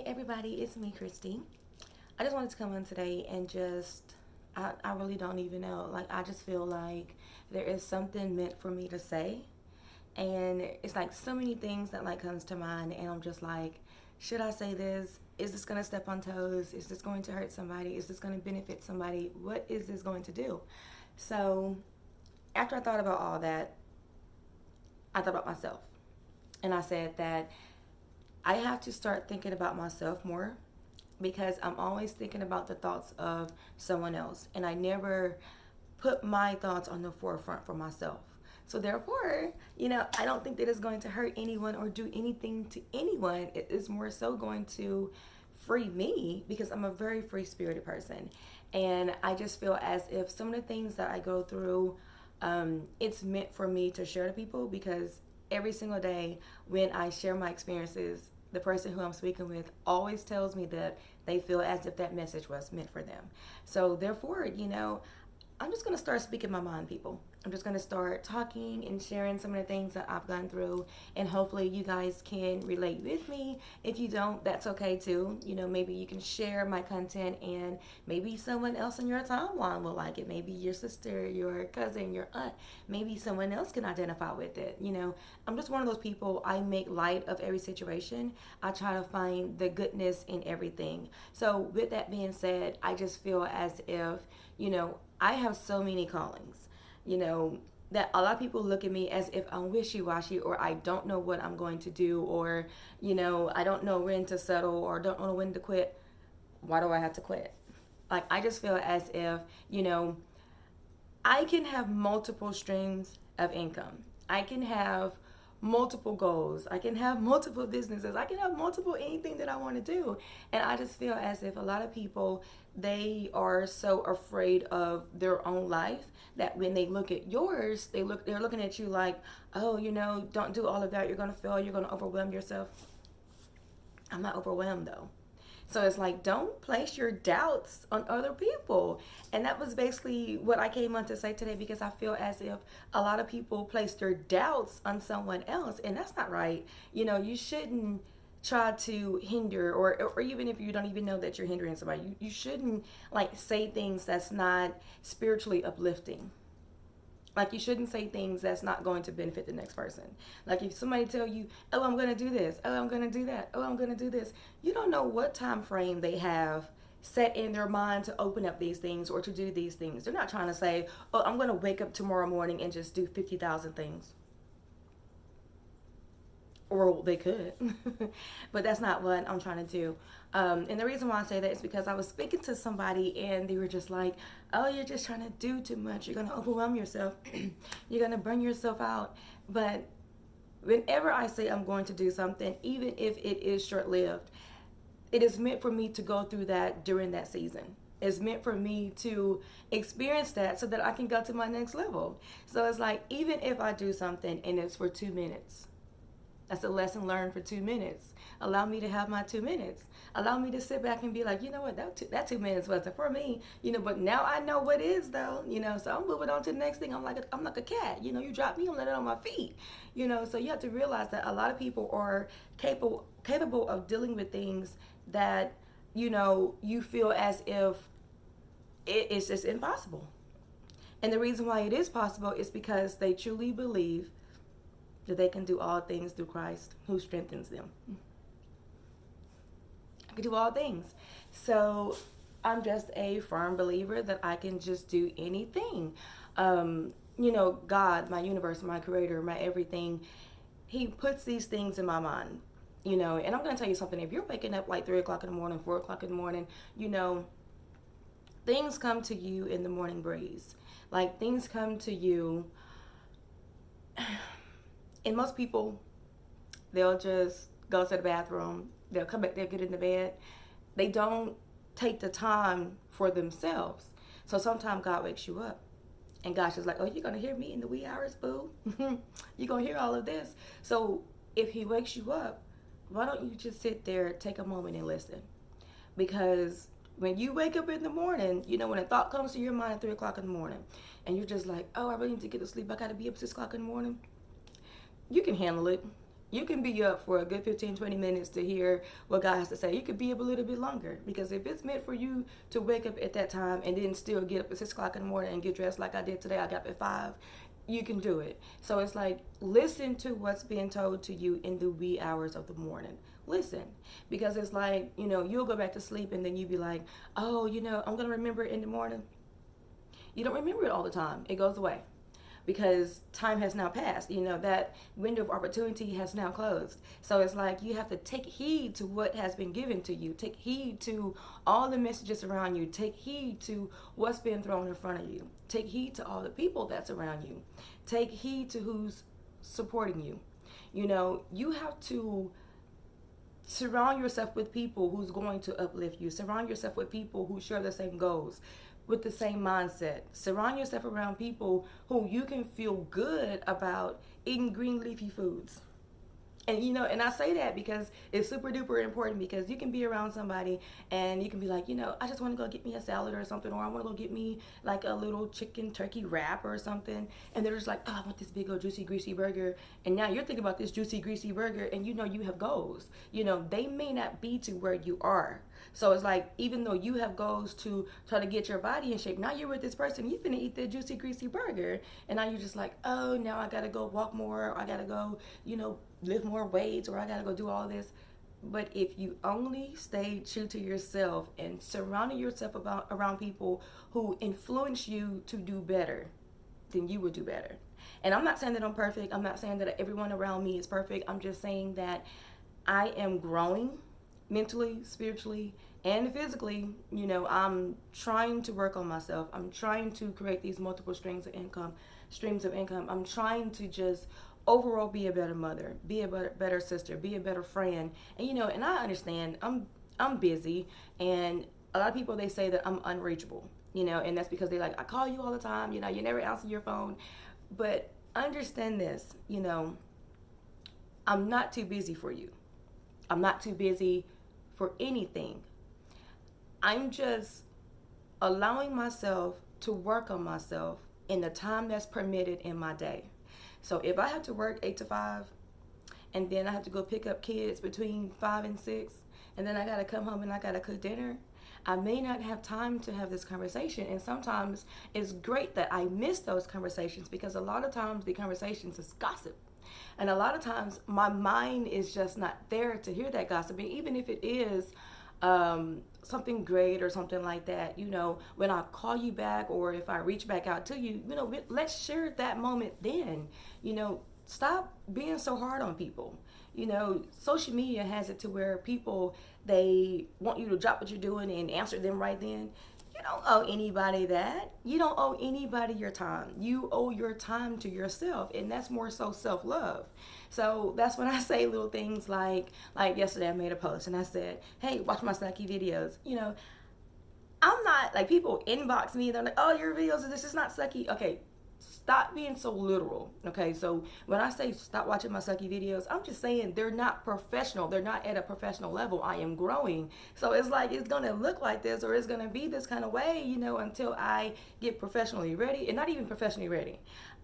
Everybody, it's me, Christy. I just wanted to come on today and I really don't even know. Like, I just feel like there is something meant for me to say. And it's like so many things that like comes to mind. And I'm just like, should I say this? Is this going to step on toes? Is this going to hurt somebody? Is this going to benefit somebody? What is this going to do? So after I thought about all that, I thought about myself. And I said that I have to start thinking about myself more because I'm always thinking about the thoughts of someone else. And I never put my thoughts on the forefront for myself. So therefore, I don't think that it's going to hurt anyone or do anything to anyone. It is more so going to free me because I'm a very free spirited person. And I just feel as if some of the things that I go through, it's meant for me to share to people because every single day when I share my experiences, the person who I'm speaking with always tells me that they feel as if that message was meant for them. So therefore, I'm just going to start speaking my mind, people. I'm just going to start talking and sharing some of the things that I've gone through, and hopefully you guys can relate with me. If you don't, that's okay too. Maybe you can share my content and maybe someone else in your timeline will like it. Maybe your sister, your cousin, your aunt, maybe someone else can identify with it. I'm just one of those people. I make light of every situation. I try to find the goodness in everything. So with that being said, I just feel as if, I have so many callings, that a lot of people look at me as if I'm wishy-washy or I don't know what I'm going to do or, I don't know when to settle or don't know when to quit. Why do I have to quit? Like, I just feel as if, I can have multiple streams of income. I can have multiple goals. I can have multiple businesses. I can have multiple anything that I want to do. And I just feel as if a lot of people, they are so afraid of their own life that when they look at yours, they're looking at you like, oh, don't do all of that. You're going to fail. You're going to overwhelm yourself. I'm not overwhelmed though. So it's like, don't place your doubts on other people. And that was basically what I came on to say today because I feel as if a lot of people place their doubts on someone else. And that's not right. You shouldn't try to hinder or even if you don't even know that you're hindering somebody, you shouldn't like say things that's not spiritually uplifting. Like, you shouldn't say things that's not going to benefit the next person. Like, if somebody tell you, oh, I'm going to do this, oh, I'm going to do that, oh, I'm going to do this, you don't know what time frame they have set in their mind to open up these things or to do these things. They're not trying to say, oh, I'm going to wake up tomorrow morning and just do 50,000 things. Or they could, but that's not what I'm trying to do. And the reason why I say that is because I was speaking to somebody and they were just like, oh, you're just trying to do too much. You're going to overwhelm yourself. You're going to burn yourself out. But whenever I say I'm going to do something, even if it is short-lived, it is meant for me to go through that during that season. It's meant for me to experience that so that I can go to my next level. So it's like, even if I do something and it's for 2 minutes, that's a lesson learned for 2 minutes. Allow me to have my 2 minutes. Allow me to sit back and be like, you know what, that 2 minutes wasn't for me. But now I know what is though. So I'm moving on to the next thing. I'm like a cat. You drop me, I'm letting it on my feet. So you have to realize that a lot of people are capable of dealing with things that you feel as if it's just impossible. And the reason why it is possible is because they truly believe that they can do all things through Christ who strengthens them. I can do all things. So I'm just a firm believer that I can just do anything. God, my universe, my creator, my everything, he puts these things in my mind. And I'm going to tell you something. If you're waking up like 3 o'clock in the morning, 4 o'clock in the morning, things come to you in the morning breeze. Like, things come to you. And most people, they'll just go to the bathroom. They'll come back, they'll get in the bed. They don't take the time for themselves. So sometimes God wakes you up. And God's just like, oh, you're going to hear me in the wee hours, boo. You're going to hear all of this. So if he wakes you up, why don't you just sit there, take a moment and listen? Because when you wake up in the morning, when a thought comes to your mind at 3 o'clock in the morning, and you're just like, oh, I really need to get to sleep. I got to be up 6 o'clock in the morning. You can handle it. You can be up for a good 15, 20 minutes to hear what God has to say. You could be up a little bit longer, because if it's meant for you to wake up at that time and then still get up at 6 o'clock in the morning and get dressed like I did today, I got up at 5, you can do it. So it's like, listen to what's being told to you in the wee hours of the morning. Listen, because it's like, you'll go back to sleep and then you be like, oh, I'm going to remember it in the morning. You don't remember it all the time. It goes away because time has now passed. That window of opportunity has now closed. So it's like, you have to take heed to what has been given to you. Take heed to all the messages around you. Take heed to what's been thrown in front of you. Take heed to all the people that's around you. Take heed to who's supporting you. You have to surround yourself with people who's going to uplift you. Surround yourself with people who share the same goals, with the same mindset. Surround yourself around people who you can feel good about eating green leafy foods. And I say that because it's super duper important, because you can be around somebody and you can be like, I just want to go get me a salad or something, or I want to go get me like a little chicken turkey wrap or something. And they're just like, oh, I want this big old juicy greasy burger. And now you're thinking about this juicy greasy burger and you have goals. They may not be to where you are. So it's like, even though you have goals to try to get your body in shape, now you're with this person, you're finna eat that juicy greasy burger. And now you're just like, oh, now I gotta go walk more, or I gotta go, lift more weights, or I gotta go do all this. But if you only stay true to yourself and surrounding yourself around people who influence you to do better, then you will do better. And I'm not saying that I'm perfect. I'm not saying that everyone around me is perfect. I'm just saying that I am growing mentally, spiritually, and physically. I'm trying to work on myself. I'm trying to create these multiple streams of income. I'm trying to just overall be a better mother, be a better sister, be a better friend. And I understand I'm busy, and a lot of people, they say that I'm unreachable, and that's because they like, I call you all the time, you never answer your phone. But understand this, I'm not too busy for you. I'm not too busy for anything. I'm just allowing myself to work on myself in the time that's permitted in my day. So if I have to work 8 to 5, and then I have to go pick up kids between 5 and 6, and then I got to come home and I got to cook dinner, I may not have time to have this conversation. And sometimes it's great that I miss those conversations, because a lot of times the conversations is gossip. And a lot of times my mind is just not there to hear that gossip. And even if it is something great or something like that, when I call you back, or if I reach back out to you, let's share that moment then. Stop being so hard on people. Social media has it to where people, they want you to drop what you're doing and answer them right then. You don't owe anybody that. You don't owe anybody your time. You owe your time to yourself, and that's more so self-love. So that's when I say little things like yesterday I made a post and I said, hey, watch my sucky videos. I'm not like, people inbox me, they're like, oh, your videos, this is not sucky. Okay, stop being so literal. Okay, so when I say stop watching my sucky videos, I'm just saying they're not professional. They're not at a professional level. I am growing. So it's like, it's going to look like this, or it's going to be this kind of way, until I get professionally ready. And not even professionally ready.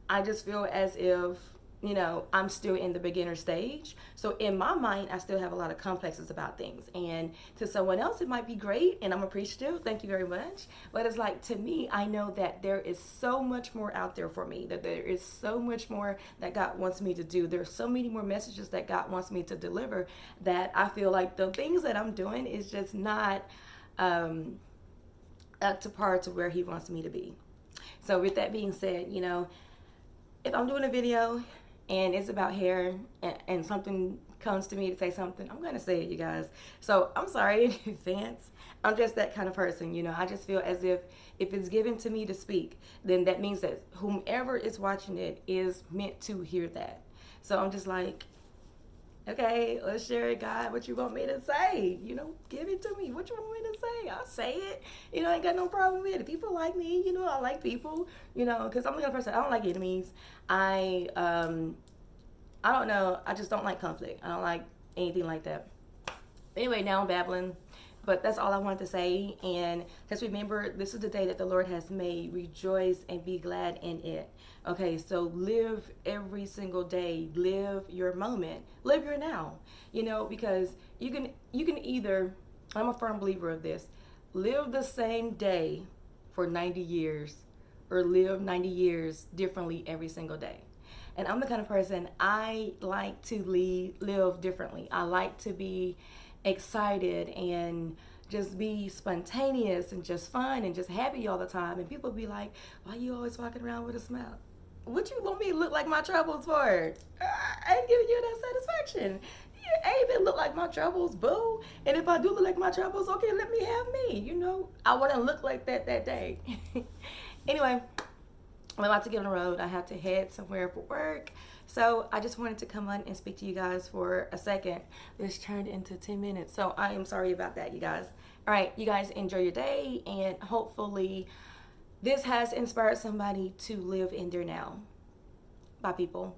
I just feel as if, I'm still in the beginner stage. So in my mind, I still have a lot of complexes about things. And to someone else, it might be great, and I'm appreciative. Thank you very much. But it's like, to me, I know that there is so much more out there for me, that there is so much more that God wants me to do. There's so many more messages that God wants me to deliver, that I feel like the things that I'm doing is just not up to par to where He wants me to be. So with that being said, if I'm doing a video and it's about hair, and something comes to me to say something, I'm going to say it, you guys. So I'm sorry in advance. I'm just that kind of person, I just feel as if it's given to me to speak, then that means that whomever is watching it is meant to hear that. So I'm just like, okay, let's share it, God. What you want me to say? Give it to me. What you want me to say? I'll say it. I ain't got no problem with it. People like me. I like people. Because I'm the kind of person, I don't like enemies. I don't know. I just don't like conflict. I don't like anything like that. Anyway, now I'm babbling. But that's all I wanted to say. And just remember, this is the day that the Lord has made. Rejoice and be glad in it. Okay, so live every single day. Live your moment. Live your now. Because you can either, I'm a firm believer of this, live the same day for 90 years or live 90 years differently every single day. And I'm the kind of person, I like to live differently. I like to be excited and just be spontaneous and just fun and just happy all the time. And people be like, why you always walking around with a smile? What you want me to look like my troubles for? I ain't giving you that satisfaction. I ain't even look like my troubles, boo. And if I do look like my troubles, okay, let me have me. I want to look like that day. Anyway, I'm about to get on the road. I have to head somewhere for work. So I just wanted to come on and speak to you guys for a second. This turned into 10 minutes. So I am sorry about that, you guys. All right, you guys enjoy your day. And hopefully this has inspired somebody to live in their now. Bye, people.